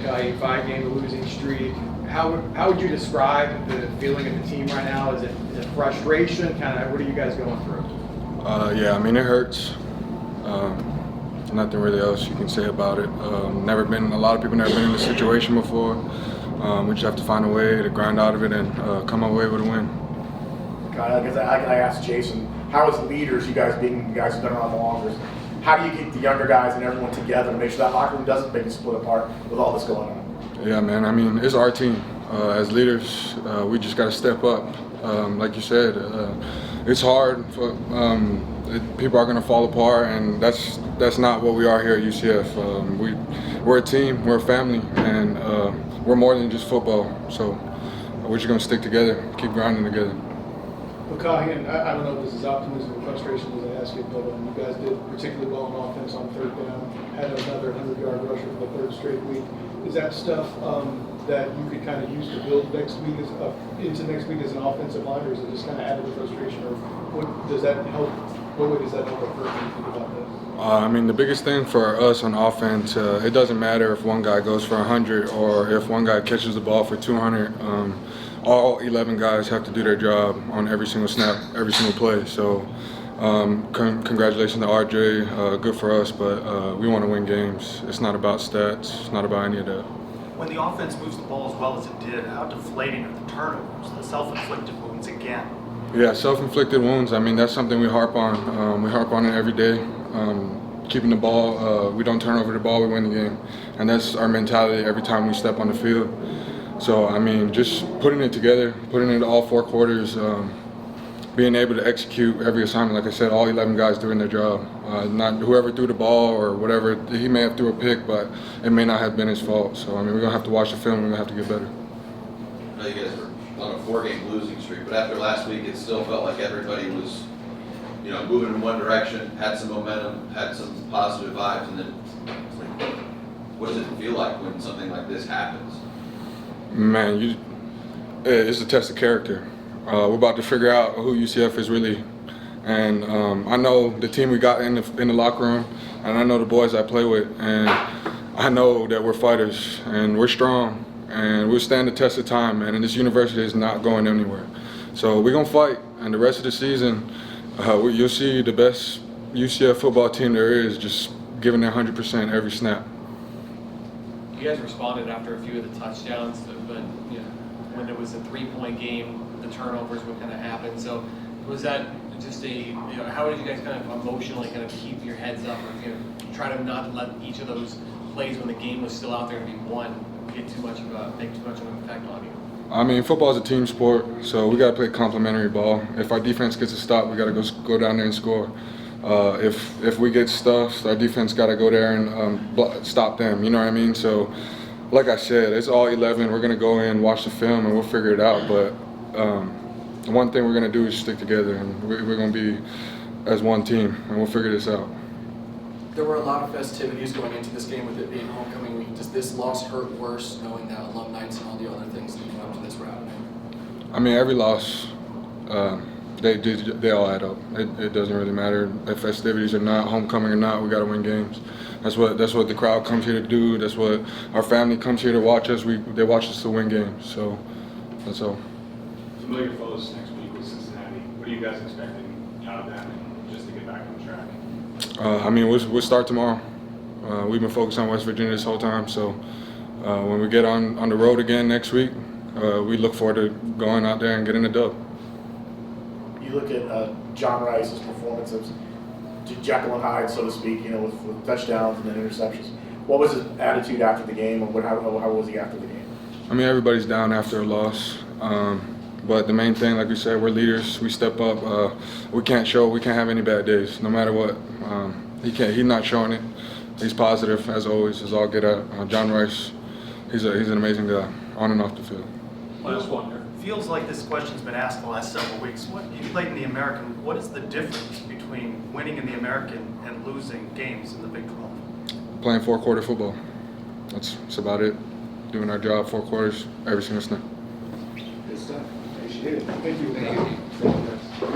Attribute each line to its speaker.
Speaker 1: Lokahi, 5-game losing streak. How would you describe the feeling of the team right now? Is it frustration? Kind of, what are you guys going through?
Speaker 2: Yeah, I mean, it hurts. Nothing really else you can say about it. A lot of people never been in this situation before. We just have to find a way to grind out of it and come away with a win.
Speaker 3: Because I asked Jason, how as leaders, you guys being the guys who've been around the longest, how do you get the younger guys and everyone together to make sure that locker room doesn't maybe split apart with all this going on?
Speaker 2: Yeah, man. I mean, it's our team. As leaders, we just got to step up. Like you said, it's hard. People are going to fall apart, and that's not what we are here at UCF. We're a team, we're a family, and we're more than just football. So we're just going to stick together, keep grinding together.
Speaker 4: Lokahi, and I don't know if this is optimism or frustration as I ask you, but you guys did particularly well on offense on third down, had another 100-yard rusher for the third straight week. Is that stuff that you could kind of use to build next week into next week as an offensive line, or is it just kind of added to frustration, or what does that help? What way does that help our first when you think about this?
Speaker 2: I mean, the biggest thing for us on offense, it doesn't matter if one guy goes for 100 or if one guy catches the ball for 200. All 11 guys have to do their job on every single snap, every single play. So congratulations to RJ, good for us, but we want to win games. It's not about stats, it's not about any of that.
Speaker 5: When the offense moves the ball as well as it did, how deflating are the turnovers, the self-inflicted wounds again?
Speaker 2: Yeah, self-inflicted wounds, I mean, that's something we harp on. We harp on it every day. Keeping the ball, we don't turn over the ball, we win the game. And that's our mentality every time we step on the field. So, I mean, just putting it together, putting it all 4 quarters, being able to execute every assignment. Like I said, all 11 guys doing their job. Not whoever threw the ball or whatever, he may have threw a pick, but it may not have been his fault. So, I mean, we're going to have to watch the film and we're going to have to get better.
Speaker 6: I know you guys were on a 4-game losing streak, but after last week, it still felt like everybody was, moving in one direction, had some momentum, had some positive vibes, and then it's like, what does it feel like when something like this happens?
Speaker 2: Man, it's a test of character. We're about to figure out who UCF is really, and I know the team we got in the locker room, and I know the boys I play with, and I know that we're fighters and we're strong and we'll stand the test of time, man. And this university is not going anywhere, so we're gonna fight. And the rest of the season, you'll see the best UCF football team there is, just giving their 100% every snap.
Speaker 7: You guys responded after a few of the touchdowns, but when it was a 3-point game, the turnovers would kind of happen. So was that just how did you guys kind of emotionally kind of keep your heads up, or try to not let each of those plays when the game was still out there to be won make too much of an effect on you?
Speaker 2: I mean, football is a team sport, so we got to play complementary ball. If our defense gets a stop, we got to go down there and score. If we get stuffed, our defense got to go there and stop them. You know what I mean? So, like I said, it's all 11. We're gonna go in, watch the film, and we'll figure it out. But one thing we're gonna do is stick together, and we're gonna be as one team, and we'll figure this out.
Speaker 8: There were a lot of festivities going into this game with it being homecoming week. Does this loss hurt worse, knowing that alum nights and all the other things leading up to this route?
Speaker 2: I mean, every loss, they all add up. It doesn't really matter if festivities or not, homecoming or not. We got to win games. That's what the crowd comes here to do. That's what our family comes here to watch us. They watch us to win games. So that's all.
Speaker 9: Familiar foes next week with Cincinnati. What are you guys expecting out of them, and just to get back on track?
Speaker 2: I mean, we'll start tomorrow. We've been focused on West Virginia this whole time. So when we get on the road again next week, we look forward to going out there and getting a dub.
Speaker 3: You look at John Rice's performances, Jekyll and Hyde, so to speak, with touchdowns and then interceptions. What was his attitude after the game, and how was he after the game? I
Speaker 2: mean, everybody's down after a loss. But the main thing, like we said, we're leaders. We step up. We can't have any bad days, no matter what. He's not showing it. He's positive, as always, is all get at. John Rice, he's an amazing guy, on and off the field.
Speaker 9: Last one.
Speaker 5: Feels like this question's been asked the last several weeks. You played in the American. What is the difference between winning in the American and losing games in the Big 12?
Speaker 2: Playing 4-quarter football. That's about it. Doing our job 4 quarters, every single snap.
Speaker 4: Good stuff. Appreciate it. Thank you.